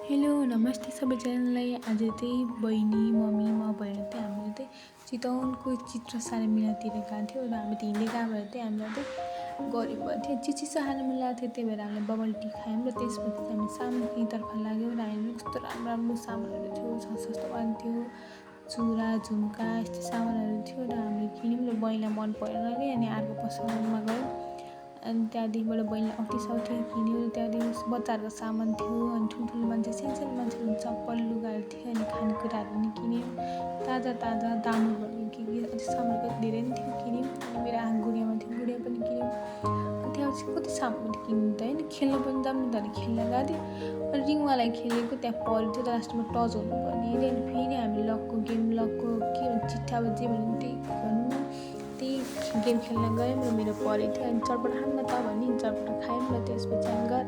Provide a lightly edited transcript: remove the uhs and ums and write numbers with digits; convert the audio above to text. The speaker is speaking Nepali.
हेलो नमस्ते सबैजनालाई। आज चाहिँ बहिनी मम्मी म भएर चाहिँ हाम्रो चाहिँ चितवनको चित्रशाला मेलातिर गएको थियो र हामी हिँड्दै गएको भएर चाहिँ हामीलाई चाहिँ गऱ्यो भएको थियो। चिसो खानु मन लागेको थियो, त्यही भएर हामीले बबल टी खायौँ र त्यसपछि चाहिँ हामी सामानतर्फ लाग्यौँ र हामीले कस्तो राम्रो राम्रो सामानहरू थियो, सस्तो थियो, चुरा झुम्का यस्तो सामानहरू थियो र हामीले किन्यौँ र बहिनीलाई मन परेन अरे अनि अर्को पसलमा गयौँ। अनि त्यहाँदेखिबाट बहिनीले औँठी किन्यो। त्यहाँदेखि बच्चाहरूको सामान थियो, अनि ठुल्ठुलो मान्छे सानो मान्छेको चप्पल लुगाहरू थियो, अनि खानेकुराहरू पनि किन्यौँ। ताजा ताजा दामहरू भन्यो के अझै सामानहरू धेरै नै थियो, किन्यौँ। अनि मेरो गुडियामा थियो, गुडिया पनि किन्यौँ। अनि त्यहाँपछि कति सामान किन्नु त होइन, खेल्न पनि जाऊँ त खेल्न गएको थियो। अनि रिङवाला खेलेको त्यहाँ परेको थियो, लास्टमा टच हुनुपर्ने अरे। अनि फेरि हामी लकको गेम के भन्छ चिट्ठा जे भन्यो त्यही भनौँ न, त्यही गेम खेल्न गयौँ र मेरो परेको थियो। अनि चटपट खाऊँ न त भन्यो, चटपट खायौँ र त्यसपछि हामी घर